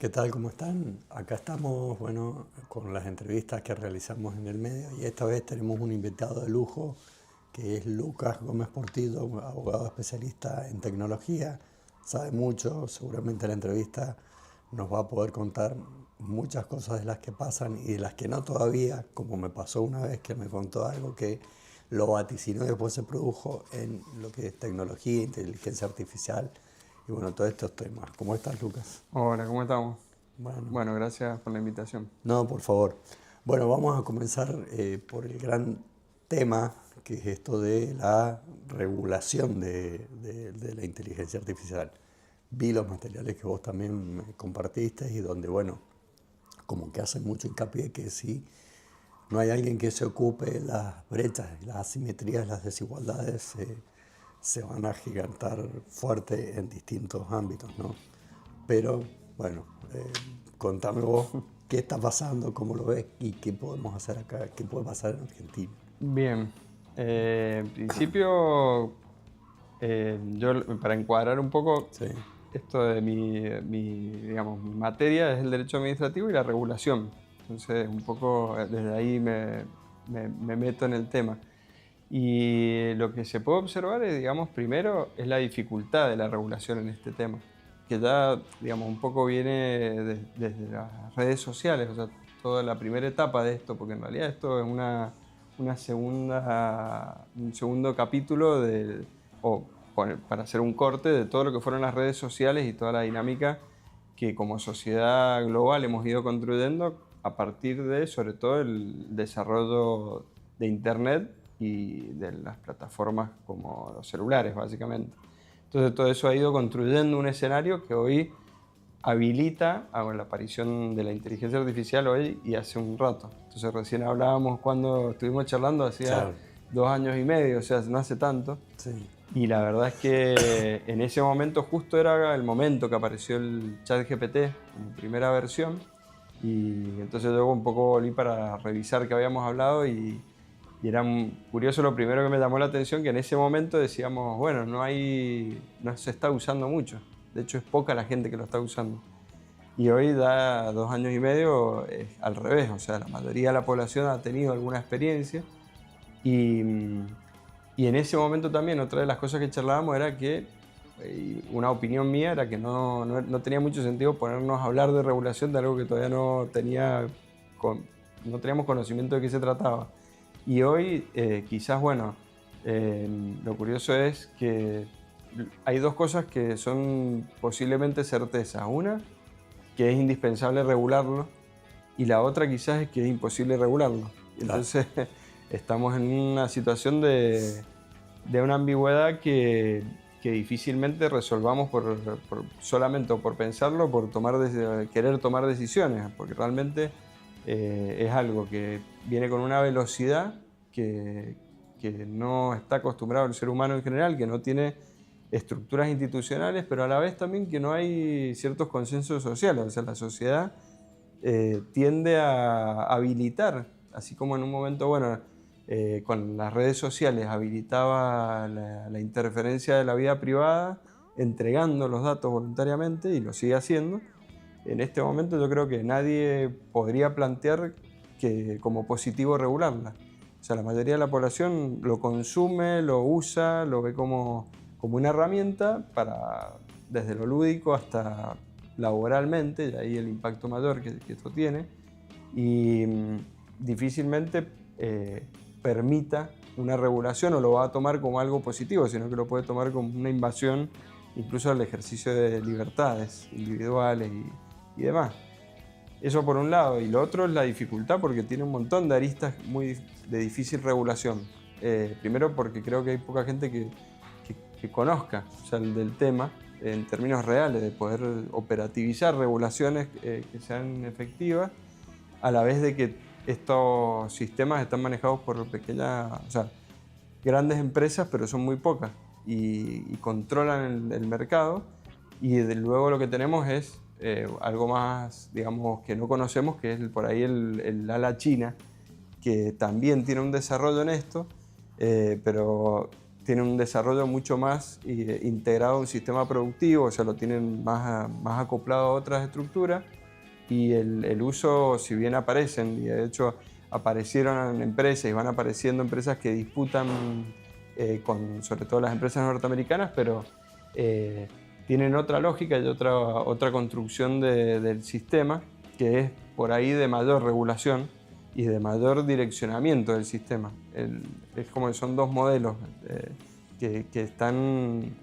¿Qué tal? ¿Cómo están? Acá estamos, bueno, con las entrevistas que realizamos en el medio y esta vez tenemos un invitado de lujo que es Lucas Gómez Portillo, abogado especialista en tecnología. Sabe mucho, seguramente en la entrevista nos va a poder contar muchas cosas de las que pasan y de las que no todavía, como me pasó una vez que me contó algo que lo vaticinó y después se produjo en lo que es tecnología, inteligencia artificial y bueno, todos estos temas. ¿Cómo estás, Lucas? Hola, ¿cómo estamos? Bueno. Bueno, gracias por la invitación. No, por favor. Bueno, vamos a comenzar por el gran tema, que es esto de la regulación de la inteligencia artificial. Vi los materiales que vos también me compartiste y donde, bueno, como que hacen mucho hincapié que si no hay alguien que se ocupe, las brechas, las asimetrías, las desigualdades se van a agigantar fuerte en distintos ámbitos, ¿no? Pero, bueno, contame vos qué está pasando, cómo lo ves y qué podemos hacer acá, qué puede pasar en Argentina. Bien, en principio, yo para encuadrar un poco Sí, esto de digamos, mi materia es el derecho administrativo y la regulación. Entonces, un poco desde ahí me meto en el tema. Y lo que se puede observar es, digamos, primero es la dificultad de la regulación en este tema, que ya, digamos, un poco viene desde las redes sociales, o sea, toda la primera etapa de esto, porque en realidad esto es un segundo capítulo para hacer un corte de todo lo que fueron las redes sociales y toda la dinámica que como sociedad global hemos ido construyendo a partir de, sobre todo, el desarrollo de Internet y de las plataformas como los celulares, básicamente. Entonces todo eso ha ido construyendo un escenario que hoy habilita a la aparición de la inteligencia artificial hoy y hace un rato. Entonces recién hablábamos cuando estuvimos charlando, hacía claro, 2 años y medio, o sea, no hace tanto. sí, Y la verdad es que en ese momento justo era el momento que apareció el ChatGPT en primera versión. Y entonces yo un poco volví para revisar qué habíamos hablado y era curioso. Lo primero que me llamó la atención que en ese momento decíamos, bueno, no se está usando mucho. De hecho, es poca la gente que lo está usando. Y hoy, da 2 años y medio, es al revés. O sea, la mayoría de la población ha tenido alguna experiencia. Y, y en ese momento también otra de las cosas que charlábamos era que, una opinión mía era que no tenía mucho sentido ponernos a hablar de regulación de algo que todavía no teníamos conocimiento de qué se trataba. Y hoy, quizás, bueno, lo curioso es que hay dos cosas que son posiblemente certezas. Una, que es indispensable regularlo, y la otra quizás es que es imposible regularlo. claro. Entonces estamos en una situación de una ambigüedad que difícilmente resolvamos solamente o por pensarlo, por querer tomar decisiones, porque realmente es algo que viene con una velocidad que no está acostumbrado el ser humano en general, que no tiene estructuras institucionales, pero a la vez también que no hay ciertos consensos sociales. O sea, la sociedad tiende a habilitar, así como en un momento, bueno, con las redes sociales habilitaba la interferencia de la vida privada, entregando los datos voluntariamente, y lo sigue haciendo. En este momento yo creo que nadie podría plantear que como positivo regularla. O sea, la mayoría de la población lo consume, lo usa, lo ve como una herramienta desde lo lúdico hasta laboralmente, y ahí el impacto mayor que esto tiene, y difícilmente permita una regulación o lo va a tomar como algo positivo, sino que lo puede tomar como una invasión incluso al ejercicio de libertades individuales y demás. Eso por un lado, y lo otro es la dificultad, porque tiene un montón de aristas de difícil regulación. Primero porque creo que hay poca gente que conozca, o sea, del tema en términos reales, de poder operativizar regulaciones que sean efectivas, a la vez de que estos sistemas están manejados por o sea, grandes empresas, pero son muy pocas, y controlan el mercado. Y luego lo que tenemos es algo más, digamos, que no conocemos, que es por ahí el ala china, que también tiene un desarrollo en esto, pero tienen un desarrollo mucho más integrado a un sistema productivo, o sea, lo tienen más acoplado a otras estructuras, y el uso, si bien aparecen, y de hecho aparecieron empresas y van apareciendo empresas que disputan sobre todo las empresas norteamericanas, pero tienen otra lógica y otra construcción del sistema, que es por ahí de mayor regulación y de mayor direccionamiento del sistema. Es como que son dos modelos que están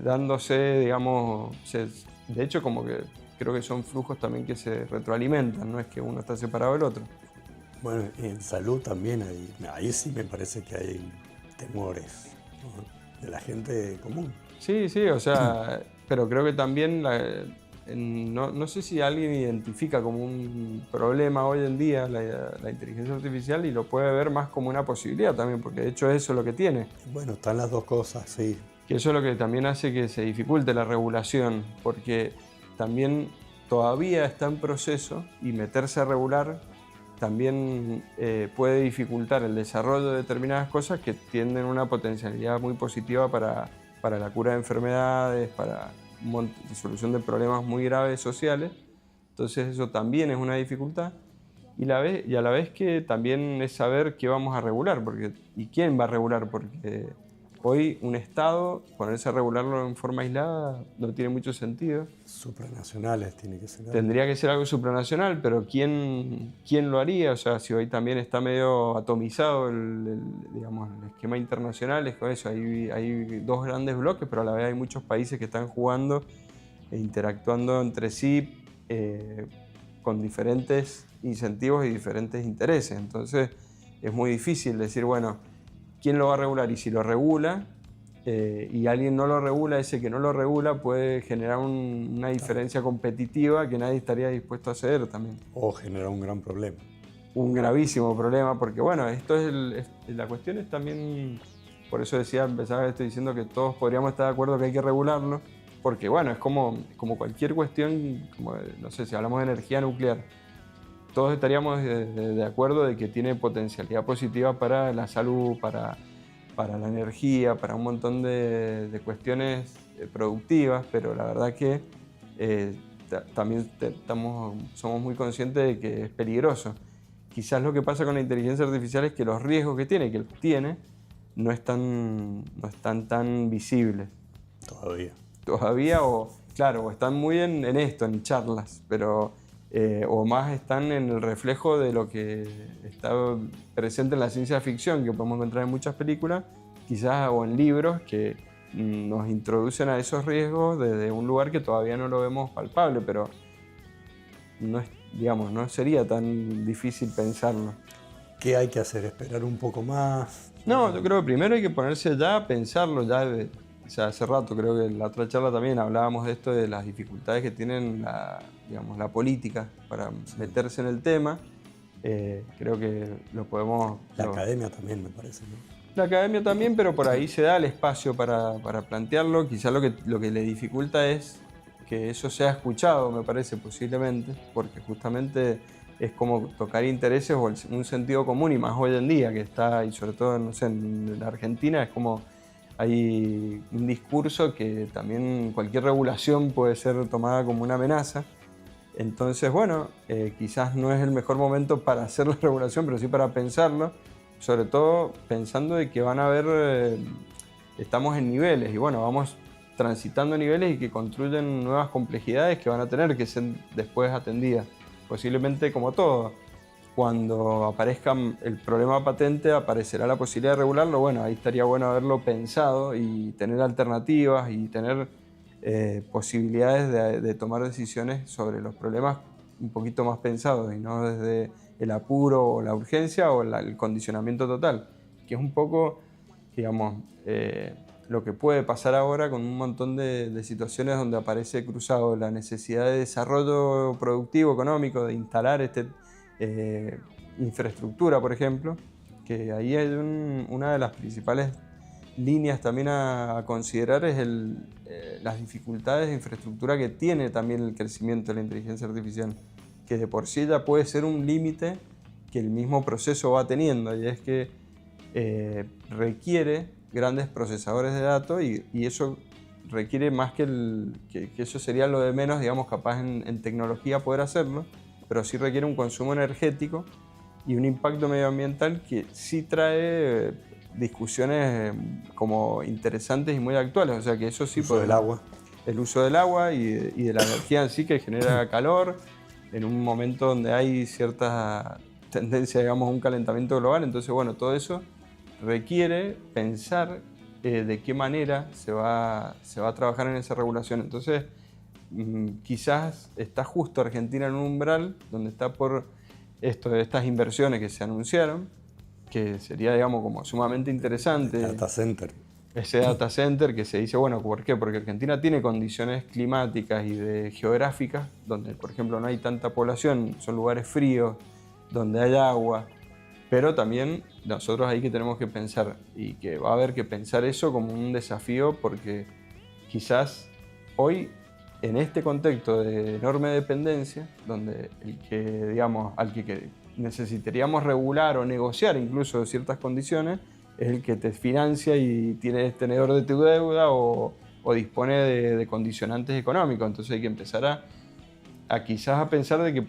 dándose, digamos, de hecho como que creo que son flujos también que se retroalimentan, no es que uno está separado del otro. Bueno, en salud también ahí sí me parece que hay temores, ¿no? De la gente común. Sí, sí, o sea, pero creo que también, no sé si alguien identifica como un problema hoy en día la inteligencia artificial y lo puede ver más como una posibilidad también, porque de hecho eso es lo que tiene. Bueno, están las dos cosas, sí. Que eso es lo que también hace que se dificulte la regulación, porque también todavía está en proceso y meterse a regular también puede dificultar el desarrollo de determinadas cosas que tienen una potencialidad muy positiva para la cura de enfermedades, para la solución de problemas muy graves sociales. Entonces eso también es una dificultad. Y a la vez que también es saber qué vamos a regular y quién va a regular, porque hoy un Estado, ponerse a regularlo en forma aislada, no tiene mucho sentido. Supranacionales tiene que ser. Tendría que ser algo supranacional, pero ¿quién lo haría? O sea, si hoy también está medio atomizado digamos, el esquema internacional, es con eso, hay dos grandes bloques, pero a la vez hay muchos países que están jugando e interactuando entre sí con diferentes incentivos y diferentes intereses. Entonces es muy difícil decir, bueno, ¿quién lo va a regular? Y si lo regula y alguien no lo regula, ese que no lo regula puede generar una diferencia competitiva que nadie estaría dispuesto a ceder también. O generar un gran problema. Un gravísimo problema, porque bueno, la cuestión es también, por eso empezaba esto diciendo que todos podríamos estar de acuerdo que hay que regularlo, porque bueno, es como cualquier cuestión, no sé, si hablamos de energía nuclear, todos estaríamos de acuerdo de que tiene potencialidad positiva para la salud, para la energía, para un montón de cuestiones productivas, pero la verdad que también somos muy conscientes de que es peligroso. Quizás lo que pasa con la inteligencia artificial es que los riesgos que tiene, no están tan visibles. Todavía, o están muy en esto, en charlas, pero o más están en el reflejo de lo que está presente en la ciencia ficción, que podemos encontrar en muchas películas, quizás, o en libros que nos introducen a esos riesgos desde un lugar que todavía no lo vemos palpable, pero no sería tan difícil pensarlo. ¿Qué hay que hacer? ¿Esperar un poco más? No, yo creo que primero hay que ponerse ya a pensarlo, o sea, hace rato, creo que en la otra charla también hablábamos de esto, de las dificultades que tienen la política para meterse en el tema. Creo que lo podemos... La academia también, me parece, ¿no? La academia también, pero por ahí se da el espacio para plantearlo. Quizá lo que le dificulta es que eso sea escuchado, me parece, posiblemente, porque justamente es como tocar intereses o un sentido común, y más hoy en día que está, y sobre todo, no sé, en la Argentina es como hay un discurso que también cualquier regulación puede ser tomada como una amenaza. Entonces, bueno, quizás no es el mejor momento para hacer la regulación, pero sí para pensarlo, sobre todo pensando de que van a haber, estamos en niveles, y bueno, vamos transitando niveles y que construyen nuevas complejidades que van a tener que ser después atendidas. Posiblemente, como todo, cuando aparezca el problema patente, aparecerá la posibilidad de regularlo. Bueno, ahí estaría bueno haberlo pensado y tener alternativas y tener posibilidades de tomar decisiones sobre los problemas un poquito más pensados, y no desde el apuro o la urgencia o el condicionamiento total, que es un poco, digamos, lo que puede pasar ahora con un montón de situaciones donde aparece cruzado la necesidad de desarrollo productivo, económico, de instalar infraestructura, por ejemplo, que ahí hay una de las principales líneas también a considerar es las dificultades de infraestructura que tiene también el crecimiento de la inteligencia artificial, que de por sí ya puede ser un límite que el mismo proceso va teniendo, y es que requiere grandes procesadores de datos y eso requiere más que eso sería lo de menos, digamos, capaz en tecnología poder hacerlo, pero sí requiere un consumo energético y un impacto medioambiental que sí trae discusiones como interesantes y muy actuales. O sea que eso sí. El uso del agua. El uso del agua y de la energía en sí que genera calor en un momento donde hay cierta tendencia, digamos, a un calentamiento global. Entonces, bueno, todo eso requiere pensar de qué manera se va a trabajar en esa regulación. Entonces, quizás está justo Argentina en un umbral donde está por estas inversiones que se anunciaron, que sería, digamos, como sumamente interesante. Data center. Ese data center que se dice, bueno, ¿por qué? Porque Argentina tiene condiciones climáticas y geográficas donde, por ejemplo, no hay tanta población, son lugares fríos, donde hay agua, pero también nosotros ahí que tenemos que pensar y que va a haber que pensar eso como un desafío porque quizás hoy en este contexto de enorme dependencia, donde al que necesitaríamos regular o negociar incluso ciertas condiciones, es el que te financia y tiene tenedor de tu deuda o dispone de condicionantes económicos. Entonces hay que empezar quizás a pensar de que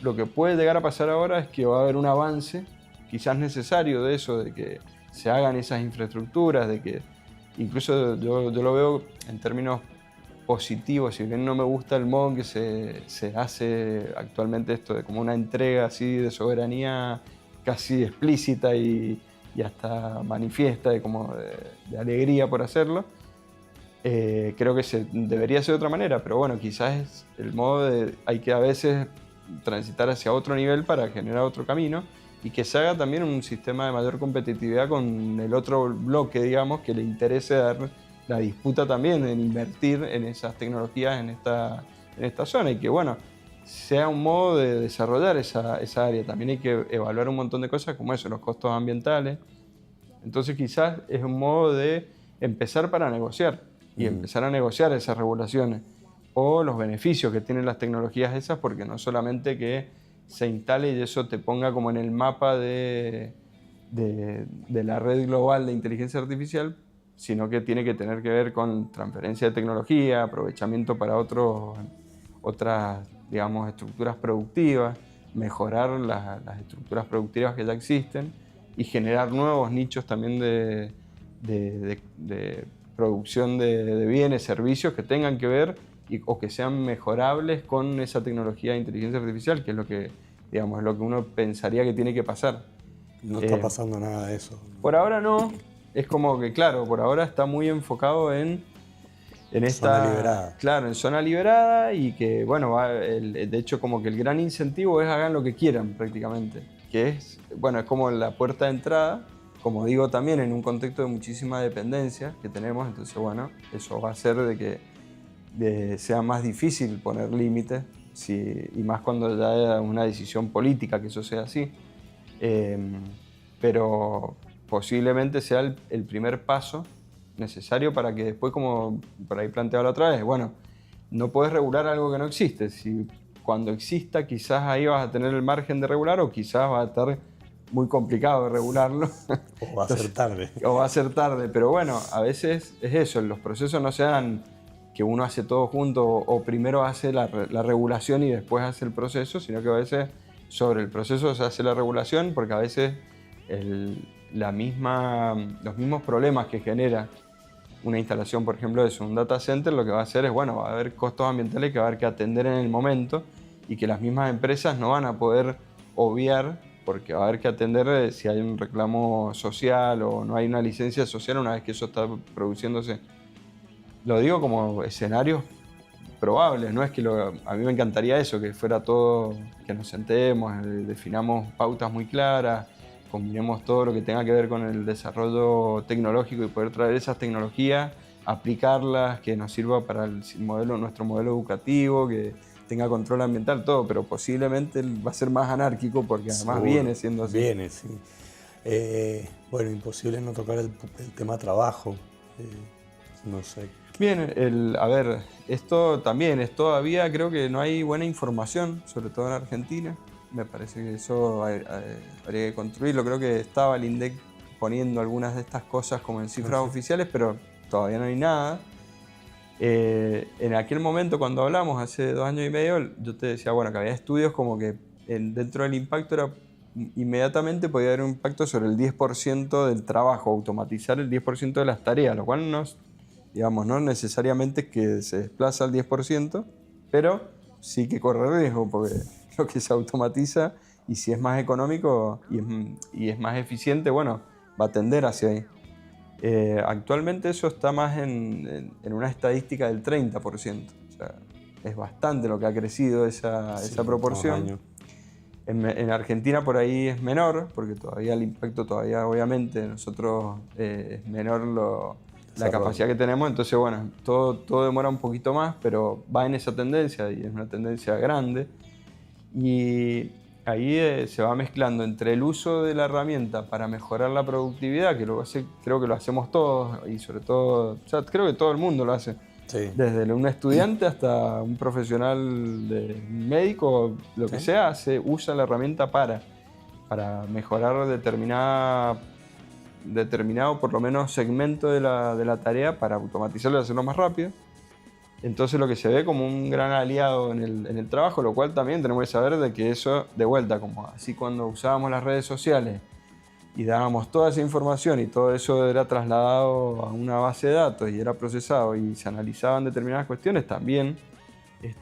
lo que puede llegar a pasar ahora es que va a haber un avance quizás necesario de eso, de que se hagan esas infraestructuras, de que incluso yo lo veo en términos positivos, si bien no me gusta el modo en que se hace actualmente esto de como una entrega así de soberanía casi explícita y hasta manifiesta de alegría por hacerlo. Creo que debería ser de otra manera, pero bueno, quizás es el modo hay que a veces transitar hacia otro nivel para generar otro camino y que se haga también un sistema de mayor competitividad con el otro bloque, digamos, que le interese dar la disputa también en invertir en esas tecnologías en esta zona y que, bueno, sea un modo de desarrollar esa área. También hay que evaluar un montón de cosas como eso, los costos ambientales. Entonces quizás es un modo de empezar para negociar y empezar a negociar esas regulaciones o los beneficios que tienen las tecnologías esas, porque no solamente que se instale y eso te ponga como en el mapa de la red global de inteligencia artificial, sino que tiene que tener que ver con transferencia de tecnología, aprovechamiento para otras, digamos, estructuras productivas, mejorar las estructuras productivas que ya existen y generar nuevos nichos también de producción de bienes, servicios que tengan que ver o que sean mejorables con esa tecnología de inteligencia artificial, que es lo que, digamos, es lo que uno pensaría que tiene que pasar. No está pasando nada de eso. Por ahora no. Es como que, claro, por ahora está muy enfocado en esta zona liberada. Claro, en zona liberada y que, bueno, de hecho como que el gran incentivo es hagan lo que quieran prácticamente, que es, bueno, es como la puerta de entrada, como digo también en un contexto de muchísima dependencia que tenemos, entonces bueno, eso va a hacer de que sea más difícil poner límites, y más cuando ya es una decisión política que eso sea así, pero posiblemente sea el primer paso necesario para que después, como por ahí planteaba la otra vez, bueno, no puedes regular algo que no existe. Si cuando exista, quizás ahí vas a tener el margen de regular o quizás va a estar muy complicado de regularlo. O va a ser tarde. O va a ser tarde, pero bueno, a veces es eso, los procesos no se dan que uno hace todo junto o primero hace la regulación y después hace el proceso, sino que a veces sobre el proceso se hace la regulación porque a veces los mismos problemas que genera una instalación, por ejemplo, de un data center, lo que va a hacer es, bueno, va a haber costos ambientales que va a haber que atender en el momento y que las mismas empresas no van a poder obviar porque va a haber que atender si hay un reclamo social o no hay una licencia social una vez que eso está produciéndose. Lo digo como escenarios probables, no es que a mí me encantaría eso, que fuera todo, que nos sentemos, definamos pautas muy claras, combinemos todo lo que tenga que ver con el desarrollo tecnológico y poder traer esas tecnologías, aplicarlas, que nos sirva para nuestro modelo educativo, que tenga control ambiental, todo, pero posiblemente va a ser más anárquico porque además viene siendo así. Viene, sí. Bueno, imposible no tocar el tema trabajo, no sé. Bien, a ver, esto también es todavía, creo que no hay buena información, sobre todo en Argentina. Me parece que eso habría que construirlo. Creo que estaba el INDEC poniendo algunas de estas cosas como en cifras oficiales, pero todavía no hay nada. En aquel momento, cuando hablamos, hace 2 años y medio, yo te decía, bueno, que había estudios como que dentro del impacto era inmediatamente podía haber un impacto sobre el 10% del trabajo, automatizar el 10% de las tareas, lo cual no, digamos, no necesariamente es que se desplaza al 10%, pero sí que corre riesgo, porque lo que se automatiza, y si es más económico y es más eficiente, bueno, va a tender hacia ahí. Actualmente eso está más en una estadística del 30%. O sea, es bastante lo que ha crecido esa proporción. En Argentina por ahí es menor, porque todavía el impacto, todavía obviamente nosotros es menor la capacidad que tenemos. Entonces, bueno, todo demora un poquito más, pero va en esa tendencia y es una tendencia grande. Y ahí se va mezclando entre el uso de la herramienta para mejorar la productividad, que creo que lo hacemos todos, y sobre todo, o sea, creo que todo el mundo lo hace. Sí. Desde un estudiante hasta un profesional médico, lo que sea, usa la herramienta para mejorar determinado, por lo menos, segmento de la tarea, para automatizarlo y hacerlo más rápido. Entonces lo que se ve como un gran aliado en el trabajo, lo cual también tenemos que saber de que eso, de vuelta, como así cuando usábamos las redes sociales y dábamos toda esa información y todo eso era trasladado a una base de datos y era procesado y se analizaban determinadas cuestiones, también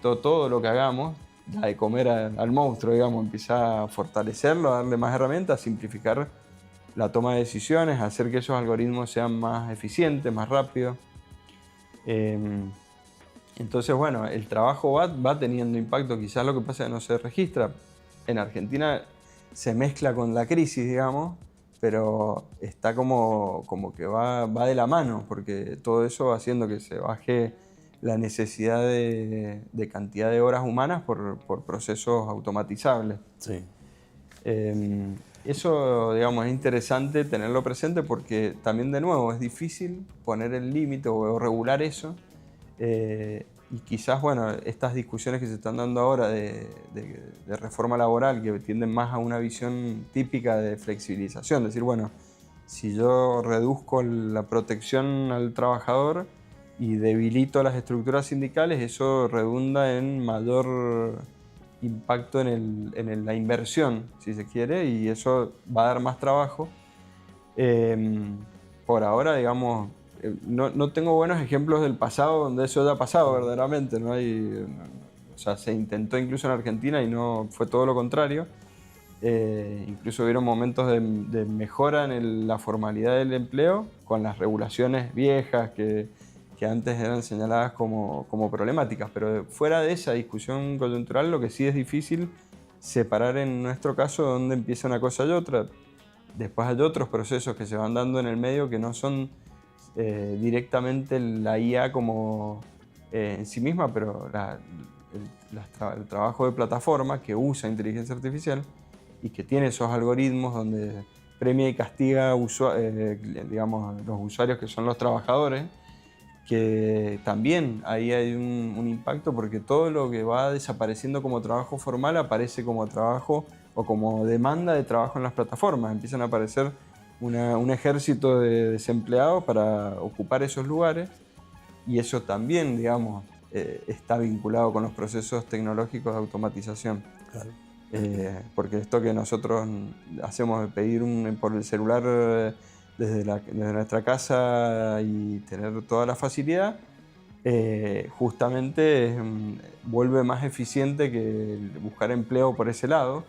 todo lo que hagamos da de comer al monstruo, digamos, empieza a fortalecerlo, a darle más herramientas, a simplificar la toma de decisiones, a hacer que esos algoritmos sean más eficientes, más rápidos. Entonces, bueno, el trabajo va teniendo impacto. Quizás lo que pasa es que no se registra. En Argentina se mezcla con la crisis, digamos, pero está como que va de la mano, porque todo eso va haciendo que se baje la necesidad de cantidad de horas humanas por procesos automatizables. Sí. Eso, digamos, es interesante tenerlo presente porque también, de nuevo, es difícil poner el límite o regular eso. Y quizás, bueno, estas discusiones que se están dando ahora de reforma laboral, que tienden más a una visión típica de flexibilización, decir, bueno, si yo reduzco la protección al trabajador y debilito las estructuras sindicales, eso redunda en mayor impacto en la inversión, si se quiere, y eso va a dar más trabajo. Por ahora, digamos, no tengo buenos ejemplos del pasado donde eso haya pasado verdaderamente. O sea, se intentó incluso en Argentina y no fue todo lo contrario. Incluso hubieron momentos de mejora en la formalidad del empleo con las regulaciones viejas que antes eran señaladas como problemáticas. Pero fuera de esa discusión coyuntural, lo que sí es difícil separar en nuestro caso dónde empieza una cosa y otra. Después hay otros procesos que se van dando en el medio que no son directamente la IA como en sí misma, pero el trabajo de plataforma que usa inteligencia artificial y que tiene esos algoritmos donde premia y castiga digamos, los usuarios que son los trabajadores, que también ahí hay un impacto, porque todo lo que va desapareciendo como trabajo formal aparece como trabajo o como demanda de trabajo en las plataformas. Empiezan a aparecer un ejército de desempleados para ocupar esos lugares, y eso también, digamos, está vinculado con los procesos tecnológicos de automatización. Claro. Porque esto que nosotros hacemos de pedir por el celular desde nuestra casa y tener toda la facilidad, justamente vuelve más eficiente que buscar empleo por ese lado.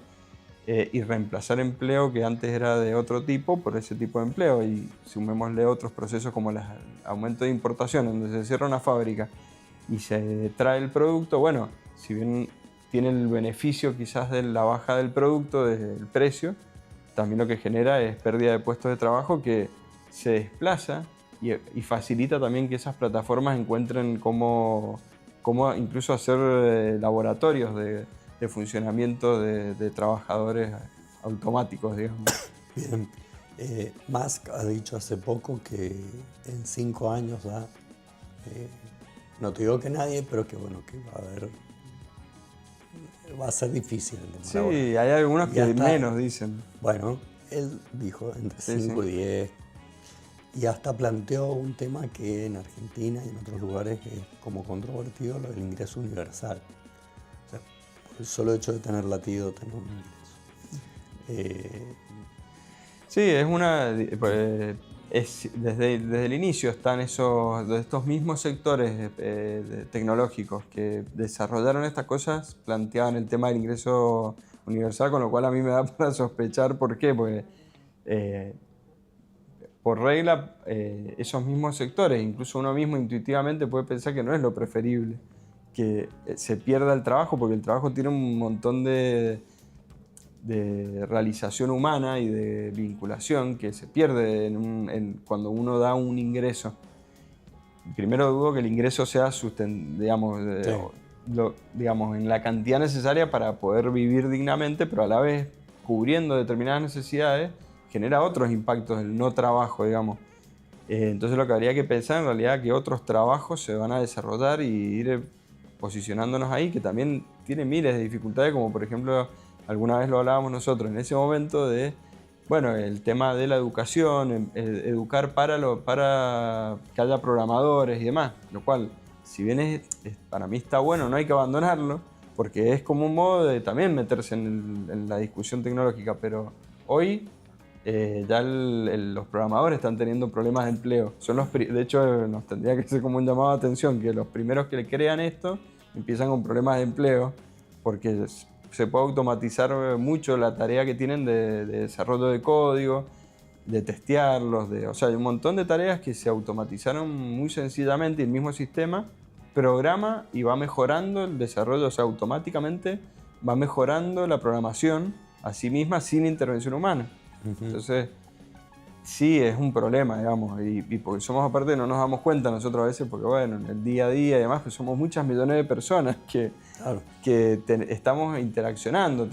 Y reemplazar empleo que antes era de otro tipo por ese tipo de empleo, y sumémosle otros procesos como el aumento de importación, donde se cierra una fábrica y se trae el producto. Bueno, si bien tiene el beneficio quizás de la baja del producto, del precio, también lo que genera es pérdida de puestos de trabajo que se desplaza y facilita también que esas plataformas encuentren cómo incluso hacer laboratorios de funcionamiento de trabajadores automáticos, digamos. Bien. Musk ha dicho hace poco que en 5 años no te digo que nadie, pero que bueno, que va a ser difícil. Sí, hay algunos que menos dicen. Bueno, Él dijo entre Sí, 5 sí. y 10 y hasta planteó un tema que en Argentina y en otros lugares es como controvertido, lo del ingreso universal. O sea, por el solo hecho de tener latido, tener un ingreso. Sí, es desde el inicio están de estos mismos sectores tecnológicos que desarrollaron estas cosas, planteaban el tema del ingreso universal, con lo cual a mí me da para sospechar por qué, porque eh, por regla esos mismos sectores, incluso uno mismo intuitivamente puede pensar que no es lo preferible, que se pierda el trabajo, porque el trabajo tiene un montón de realización humana y de vinculación que se pierde cuando uno da un ingreso. Primero dudo que el ingreso sea digamos, Sí. digamos, en la cantidad necesaria para poder vivir dignamente, pero a la vez cubriendo determinadas necesidades genera otros impactos del no trabajo, digamos. Entonces lo que habría que pensar en realidad es que otros trabajos se van a desarrollar y ir posicionándonos ahí, que también tiene miles de dificultades, como por ejemplo, alguna vez lo hablábamos nosotros en ese momento de, bueno, el tema de la educación, educar para que haya programadores y demás, lo cual, si bien para mí está bueno, no hay que abandonarlo, porque es como un modo de también meterse en la discusión tecnológica, pero hoy ya los programadores están teniendo problemas de empleo. De hecho, nos tendría que ser como un llamado de atención que los primeros que le crean esto empiezan con problemas de empleo, porque se puede automatizar mucho la tarea que tienen de desarrollo de código, de testearlos, o sea, hay un montón de tareas que se automatizaron muy sencillamente y el mismo sistema programa y va mejorando el desarrollo, o sea, automáticamente va mejorando la programación a sí misma sin intervención humana. Entonces, sí es un problema, digamos, y porque somos aparte no nos damos cuenta nosotros a veces, porque bueno, en el día a día y demás, pues somos muchas millones de personas Claro, que estamos interaccionando,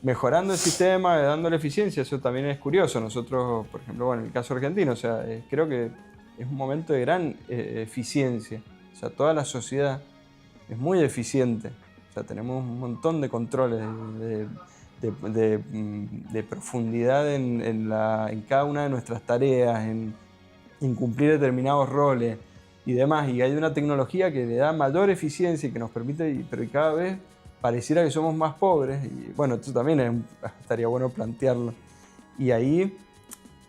mejorando el sistema, dándole eficiencia, eso también es curioso. Nosotros, por ejemplo, bueno, en el caso argentino, o sea, creo que es un momento de gran eficiencia, o sea, toda la sociedad es muy eficiente, o sea, tenemos un montón de controles, de profundidad en cada una de nuestras tareas, en cumplir determinados roles y demás. Y hay una tecnología que le da mayor eficiencia y que nos permite, pero cada vez pareciera que somos más pobres. Y bueno, esto también estaría bueno plantearlo. Y ahí,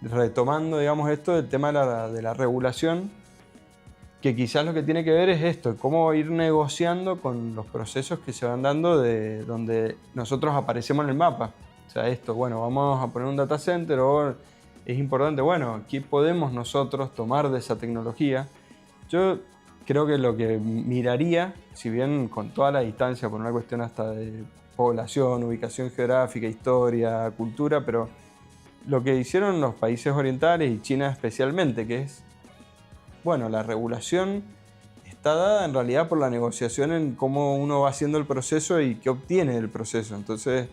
retomando, digamos, esto del tema de la regulación, que quizás lo que tiene que ver es esto, cómo ir negociando con los procesos que se van dando de donde nosotros aparecemos en el mapa. O sea, esto, bueno, vamos a poner un data center o es importante, bueno, ¿qué podemos nosotros tomar de esa tecnología? Yo creo que lo que miraría, si bien con toda la distancia, por una cuestión hasta de población, ubicación geográfica, historia, cultura, pero lo que hicieron los países orientales y China especialmente, que es, bueno, la regulación está dada en realidad por la negociación en cómo uno va haciendo el proceso y qué obtiene del proceso. Entonces,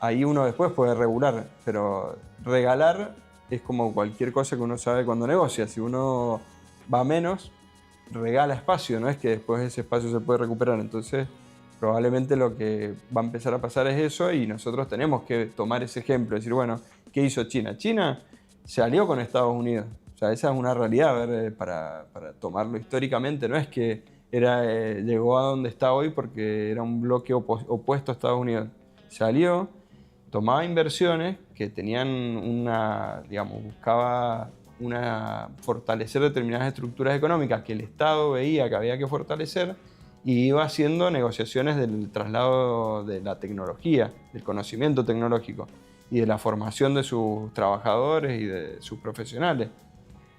ahí uno después puede regular, pero regalar es como cualquier cosa que uno sabe cuando negocia. Si uno va menos, regala espacio, no es que después ese espacio se puede recuperar. Entonces, probablemente lo que va a empezar a pasar es eso y nosotros tenemos que tomar ese ejemplo, decir, bueno, ¿qué hizo China? China se alió con Estados Unidos. O sea, esa es una realidad, para tomarlo históricamente. No es que llegó a donde está hoy porque era un bloque opuesto a Estados Unidos. Se alió, tomaba inversiones que tenían digamos, buscaba fortalecer determinadas estructuras económicas que el Estado veía que había que fortalecer y iba haciendo negociaciones del traslado de la tecnología, del conocimiento tecnológico y de la formación de sus trabajadores y de sus profesionales.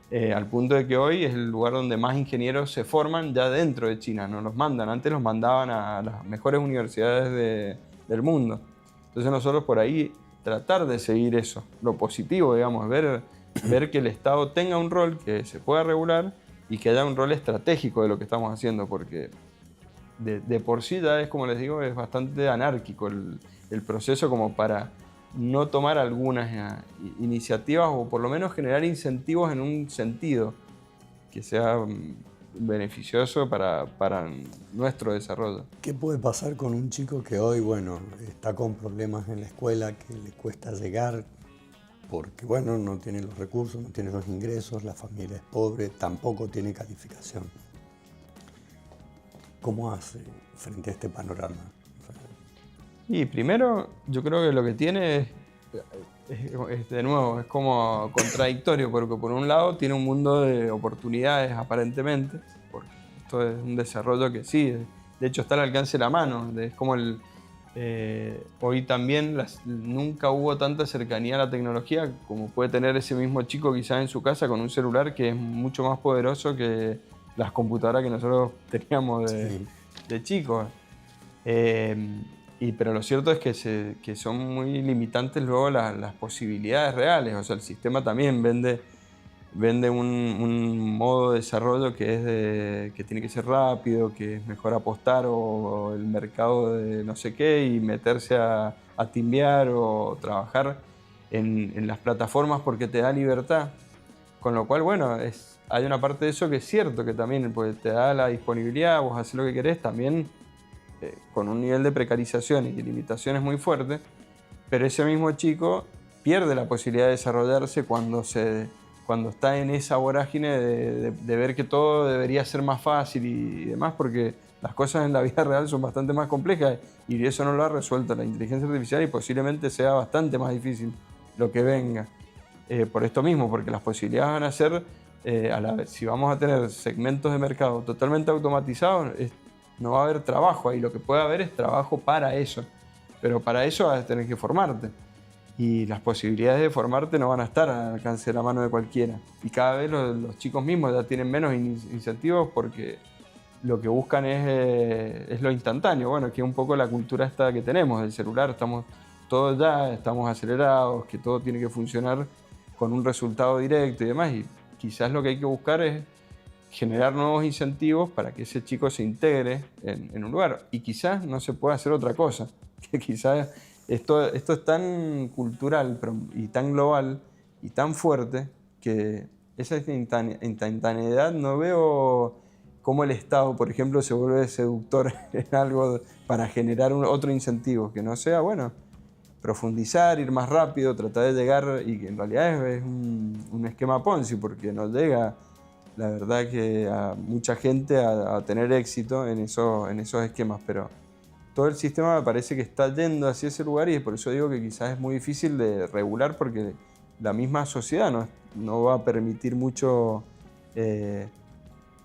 Al punto de que hoy es el lugar donde más ingenieros se forman ya dentro de China, no los mandan. Antes los mandaban a las mejores universidades del mundo. Entonces nosotros por ahí tratar de seguir eso, lo positivo, digamos, ver que el Estado tenga un rol que se pueda regular y que haya un rol estratégico de lo que estamos haciendo, porque de por sí ya es, como les digo, es bastante anárquico el proceso como para no tomar algunas iniciativas o por lo menos generar incentivos en un sentido que sea beneficioso para nuestro desarrollo. ¿Qué puede pasar con un chico que hoy, bueno, está con problemas en la escuela, que le cuesta llegar porque, bueno, no tiene los recursos, no tiene los ingresos, la familia es pobre, tampoco tiene calificación? ¿Cómo hace frente a este panorama? Y primero, yo creo que lo que tiene de nuevo, es como contradictorio, porque por un lado tiene un mundo de oportunidades aparentemente, porque esto es un desarrollo que sí, de hecho está al alcance de la mano, es como hoy también nunca hubo tanta cercanía a la tecnología como puede tener ese mismo chico quizás en su casa con un celular que es mucho más poderoso que las computadoras que nosotros teníamos de chicos. Pero lo cierto es que son muy limitantes luego las posibilidades reales. O sea, el sistema también vende un modo de desarrollo que tiene que ser rápido, que es mejor apostar o el mercado de no sé qué y meterse a timbear o trabajar en las plataformas porque te da libertad. Con lo cual, bueno, hay una parte de eso que es cierto, que también pues, te da la disponibilidad, vos haces lo que querés, también con un nivel de precarización y de limitaciones muy fuerte, pero ese mismo chico pierde la posibilidad de desarrollarse cuando está en esa vorágine de ver que todo debería ser más fácil y demás, porque las cosas en la vida real son bastante más complejas y eso no lo ha resuelto la inteligencia artificial y posiblemente sea bastante más difícil lo que venga. Por esto mismo, porque las posibilidades van a ser, a la vez, si vamos a tener segmentos de mercado totalmente automatizados, no va a haber trabajo ahí, lo que puede haber es trabajo para eso, pero para eso vas a tener que formarte. Y las posibilidades de formarte no van a estar al alcance de la mano de cualquiera. Y cada vez los chicos mismos ya tienen menos incentivos porque lo que buscan es lo instantáneo. Bueno, que es un poco la cultura esta que tenemos del celular. Estamos todos ya, estamos acelerados, que todo tiene que funcionar con un resultado directo y demás. Y quizás lo que hay que buscar es generar nuevos incentivos para que ese chico se integre en un lugar. Y quizás no se pueda hacer otra cosa. Que quizás esto es tan cultural y tan global y tan fuerte que esa instantaneidad no veo cómo el Estado, por ejemplo, se vuelve seductor en algo para generar otro incentivo, que no sea, bueno, profundizar, ir más rápido, tratar de llegar, y que en realidad es un esquema Ponzi, porque no llega, la verdad, que a mucha gente a tener éxito en esos esquemas, pero todo el sistema me parece que está yendo hacia ese lugar y por eso digo que quizás es muy difícil de regular porque la misma sociedad no va a permitir mucho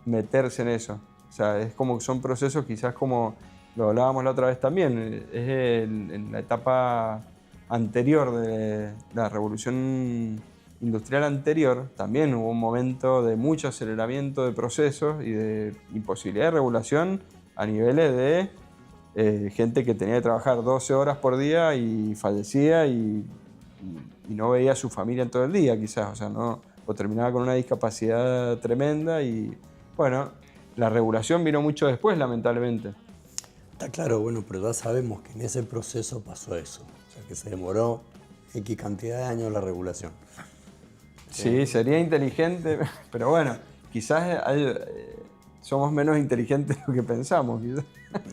meterse en eso. O sea, es como que son procesos quizás como lo hablábamos la otra vez también, en la etapa anterior de la revolución industrial anterior, también hubo un momento de mucho aceleramiento de procesos y de imposibilidad de regulación a niveles de gente que tenía que trabajar 12 horas por día y fallecía y no veía a su familia en todo el día quizás, o terminaba con una discapacidad tremenda y bueno, la regulación vino mucho después, lamentablemente. Está claro, bueno, pero ya sabemos que en ese proceso pasó eso, o sea que se demoró X cantidad de años la regulación. Sí, sería inteligente, pero bueno, quizás somos menos inteligentes de lo que pensamos, quizás.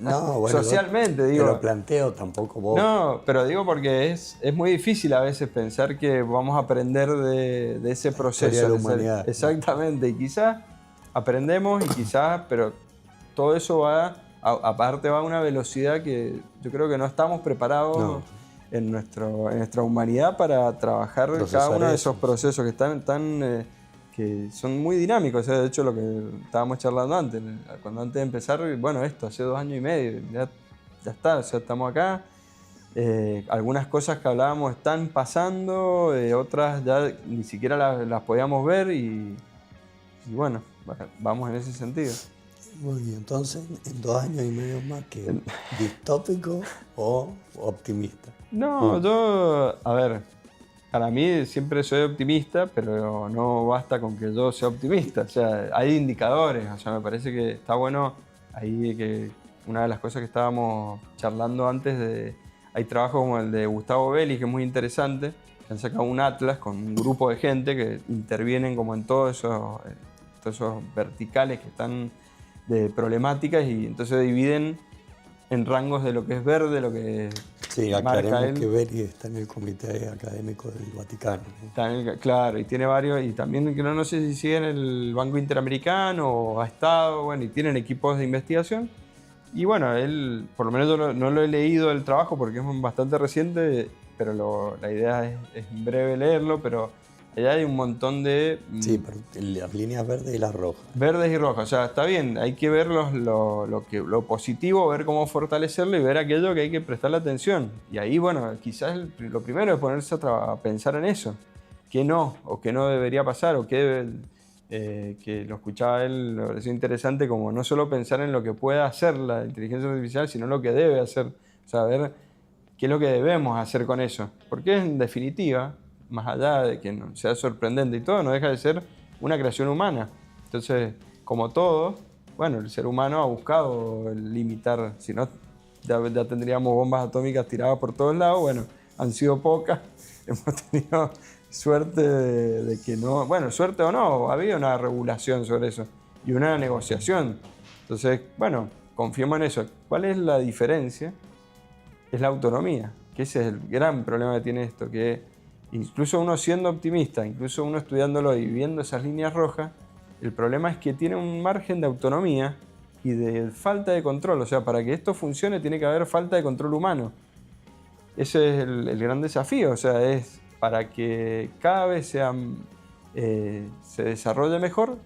No, bueno, socialmente, digo. Te lo planteo, tampoco vos. No, pero digo porque es muy difícil a veces pensar que vamos a aprender de ese proceso. De la humanidad. Exactamente, y quizás aprendemos y quizás, pero todo eso aparte va a una velocidad que yo creo que no estamos preparados en nuestra humanidad para trabajar cada uno de esos procesos que son muy dinámicos. O sea, de hecho, lo que estábamos charlando antes de empezar, bueno, hace 2 años y medio, ya está, o sea, estamos acá. Algunas cosas que hablábamos están pasando, otras ya ni siquiera las podíamos ver y bueno, vamos en ese sentido. Bueno, y entonces, en 2 años y medio más, ¿que distópico o optimista? No, yo, a ver, para mí siempre soy optimista, pero no basta con que yo sea optimista. O sea, hay indicadores, o sea, me parece que está bueno ahí que una de las cosas que estábamos charlando antes hay trabajos como el de Gustavo Belli, que es muy interesante, que han sacado un atlas con un grupo de gente que intervienen como en todos esos todos esos verticales que están de problemáticas, y entonces dividen en rangos de lo que es verde, lo que Sí, marca aclaremos él. que Beri está en el Comité Académico del Vaticano, ¿no? Claro, y tiene varios, y también que no sé si sigue en el Banco Interamericano o ha estado, bueno, y tienen equipos de investigación. Y bueno, él, por lo menos yo no lo he leído el trabajo porque es bastante reciente, pero la idea es en breve leerlo, pero allá hay un montón de Sí, pero las líneas verdes y las rojas. verdes y rojas. O sea, está bien, hay que ver lo positivo, ver cómo fortalecerlo y ver aquello que hay que prestarle atención. Y ahí, bueno, quizás lo primero es ponerse a pensar en eso. ¿Qué no? O qué no debería pasar, o qué que lo escuchaba él, me pareció interesante, como no solo pensar en lo que puede hacer la inteligencia artificial, sino lo que debe hacer, o sea, ver qué es lo que debemos hacer con eso. Porque en definitiva, más allá de que no sea sorprendente y todo, no deja de ser una creación humana. Entonces, como todo, bueno, el ser humano ha buscado limitar, si no, ya tendríamos bombas atómicas tiradas por todos lados. Bueno, han sido pocas, hemos tenido suerte de que no, bueno, suerte o no, había una regulación sobre eso y una negociación. Entonces, bueno, confiemos en eso. ¿Cuál es la diferencia? Es la autonomía, que ese es el gran problema que tiene esto, que incluso uno siendo optimista, incluso uno estudiándolo y viendo esas líneas rojas, el problema es que tiene un margen de autonomía y de falta de control. O sea, para que esto funcione tiene que haber falta de control humano. Ese es el gran desafío, o sea, es para que cada vez se desarrolle mejor.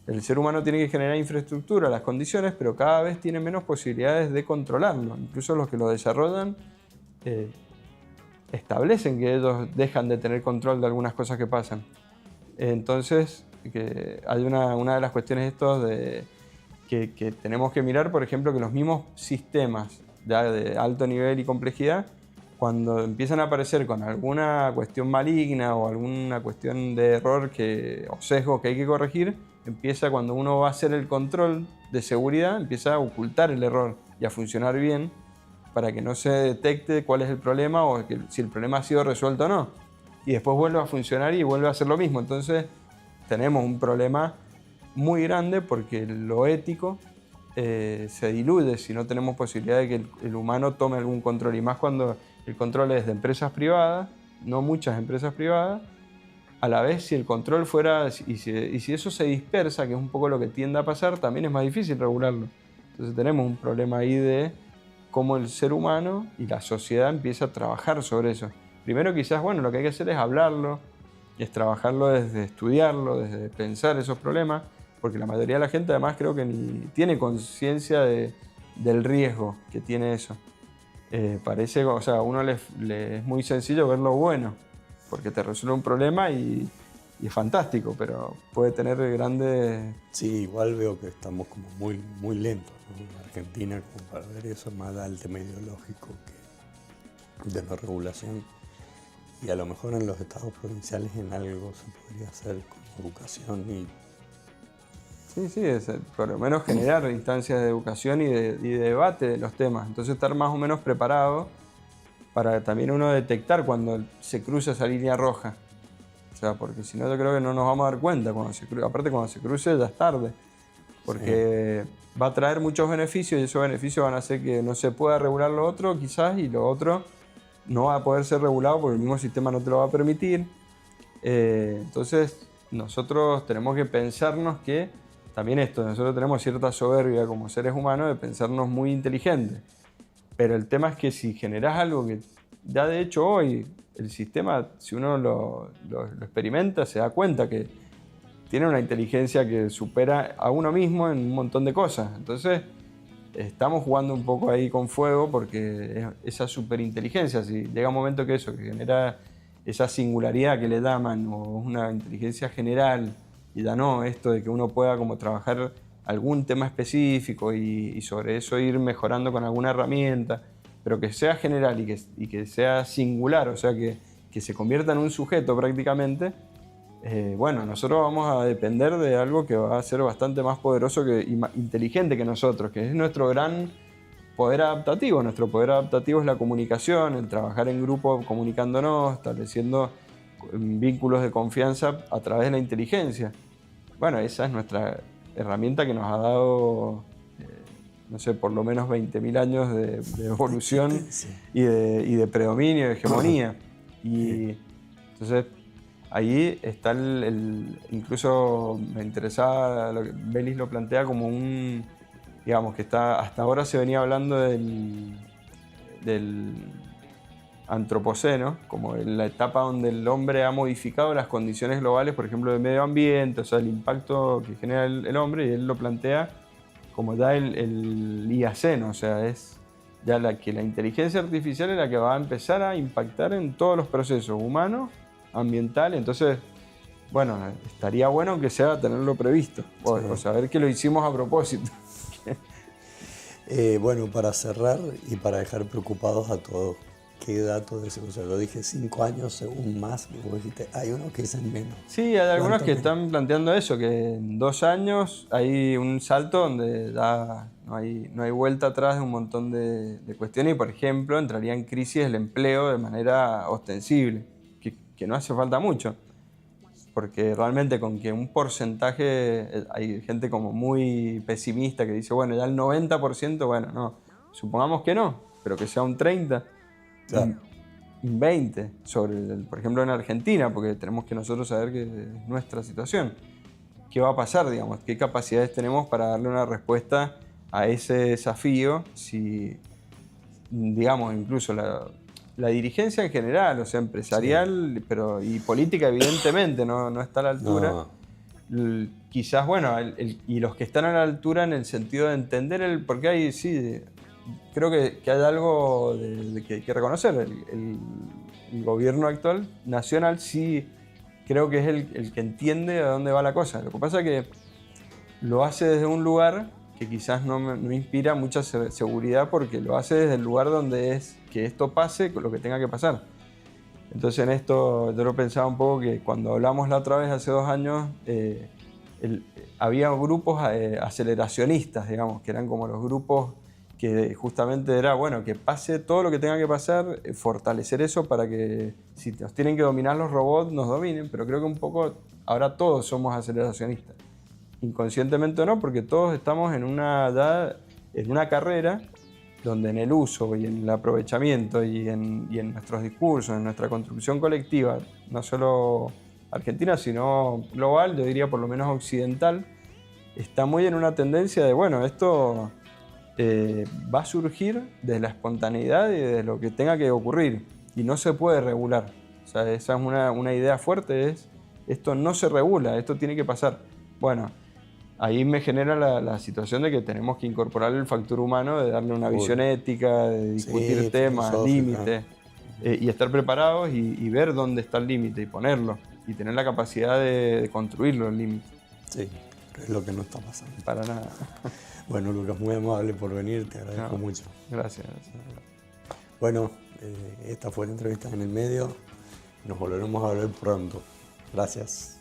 El ser humano tiene que generar infraestructura, las condiciones, pero cada vez tiene menos posibilidades de controlarlo. Incluso los que lo desarrollan establecen que ellos dejan de tener control de algunas cosas que pasan. Entonces, hay una de las cuestiones que tenemos que mirar, por ejemplo, que los mismos sistemas ya de alto nivel y complejidad, cuando empiezan a aparecer con alguna cuestión maligna o alguna cuestión de error o sesgo que hay que corregir, empieza cuando uno va a hacer el control de seguridad, empieza a ocultar el error y a funcionar bien para que no se detecte cuál es el problema o si el problema ha sido resuelto o no. Y después vuelve a funcionar y vuelve a hacer lo mismo. Entonces tenemos un problema muy grande porque lo ético se diluye si no tenemos posibilidad de que el humano tome algún control, y más cuando el control es de empresas privadas, no muchas empresas privadas. A la vez, si el control fuera, y si eso se dispersa, que es un poco lo que tiende a pasar, también es más difícil regularlo. Entonces tenemos un problema ahí de cómo el ser humano y la sociedad empieza a trabajar sobre eso. Primero quizás, bueno, lo que hay que hacer es hablarlo, es trabajarlo desde estudiarlo, desde pensar esos problemas, porque la mayoría de la gente además creo que ni tiene conciencia del riesgo que tiene eso. Parece, o sea, a uno le es muy sencillo ver lo bueno, porque te resuelve un problema y es fantástico, pero puede tener grandes... Sí, igual veo que estamos como muy lentos, ¿no? En Argentina, como para ver eso, más da el tema ideológico que de la regulación. Y a lo mejor en los estados provinciales en algo se podría hacer como educación y... Sí, por lo menos generar instancias de educación y de debate de los temas. Entonces estar más o menos preparado para también uno detectar cuando se cruza esa línea roja. O sea, porque si no yo creo que no nos vamos a dar cuenta. Aparte cuando se cruce ya es tarde. Porque va a traer muchos beneficios y esos beneficios van a hacer que no se pueda regular lo otro quizás, y lo otro no va a poder ser regulado porque el mismo sistema no te lo va a permitir. Entonces nosotros tenemos que pensarnos que también nosotros tenemos cierta soberbia como seres humanos de pensarnos muy inteligentes. Pero el tema es que si generás algo que ya de hecho hoy el sistema, si uno lo experimenta, se da cuenta que tiene una inteligencia que supera a uno mismo en un montón de cosas. Entonces estamos jugando un poco ahí con fuego porque esa superinteligencia, si llega un momento que genera esa singularidad que le llaman, o una inteligencia general, y ya no esto de que uno pueda como trabajar algún tema específico y sobre eso ir mejorando con alguna herramienta, pero que sea general y que sea singular, o sea que se convierta en un sujeto prácticamente. Bueno, nosotros vamos a depender de algo que va a ser bastante más poderoso y más inteligente que nosotros, que es nuestro gran poder adaptativo. Nuestro poder adaptativo es la comunicación, el trabajar en grupo comunicándonos, estableciendo vínculos de confianza a través de la inteligencia. bueno, esa es nuestra herramienta que nos ha dado, no sé, por lo menos 20.000 años de evolución y de predominio, de hegemonía. Y entonces ahí está incluso me interesaba, Bellis lo plantea como digamos que hasta ahora se venía hablando del antropoceno, como en la etapa donde el hombre ha modificado las condiciones globales, por ejemplo, del medio ambiente, o sea, el impacto que genera el hombre, y él lo plantea como ya el Iaceno, o sea, es ya que la inteligencia artificial es la que va a empezar a impactar en todos los procesos humanos, ambientales. Entonces, bueno, estaría bueno que sea tenerlo previsto, o saber que lo hicimos a propósito. Bueno, para cerrar y para dejar preocupados a todos, ¿qué datos de seguridad? Yo dije 5 años según más, y vos dijiste, hay unos que dicen menos. Sí, hay algunos que están planteando eso, que en 2 años hay un salto donde ya no hay vuelta atrás de un montón de cuestiones, y por ejemplo entraría en crisis el empleo de manera ostensible, que no hace falta mucho. Porque realmente con que un porcentaje, hay gente como muy pesimista que dice, bueno, ya el 90%, bueno, no, supongamos que no, pero que sea un 30%, claro, un 20%, por ejemplo en Argentina, porque tenemos que nosotros saber que es nuestra situación. ¿Qué va a pasar, digamos? ¿Qué capacidades tenemos para darle una respuesta a ese desafío? Si, digamos, incluso la dirigencia en general, o sea, empresarial, pero, y política evidentemente no está a la altura. No. Quizás, bueno, y los que están a la altura en el sentido de entender porque hay, sí, creo que hay algo que hay que reconocer. El gobierno actual, nacional, sí creo que es el que entiende a dónde va la cosa. Lo que pasa es que lo hace desde un lugar que quizás no inspira mucha seguridad, porque lo hace desde el lugar donde es que esto pase, lo que tenga que pasar. Entonces en esto yo lo pensaba un poco, que cuando hablamos la otra vez hace 2 años, había grupos aceleracionistas, digamos, que eran como los grupos que justamente era, bueno, que pase todo lo que tenga que pasar, fortalecer eso para que si nos tienen que dominar los robots, nos dominen, pero creo que un poco ahora todos somos aceleracionistas. Inconscientemente o no, porque todos estamos en una carrera donde en el uso y en el aprovechamiento y en nuestros discursos, en nuestra construcción colectiva, no solo argentina, sino global, yo diría por lo menos occidental, está muy en una tendencia de, bueno, esto va a surgir desde la espontaneidad y de lo que tenga que ocurrir, y no se puede regular. O sea, esa es una idea fuerte, esto no se regula, esto tiene que pasar. Bueno, ahí me genera la situación de que tenemos que incorporar el factor humano, de darle una visión ética, de discutir temas, límites, y estar preparados y ver dónde está el límite y ponerlo, y tener la capacidad de construirlo, el límite. Sí, pero es lo que no está pasando. Para nada. Bueno, Lucas, muy amable por venir, te agradezco mucho. Gracias. Bueno, esta fue la entrevista en el medio, nos volveremos a ver pronto. Gracias.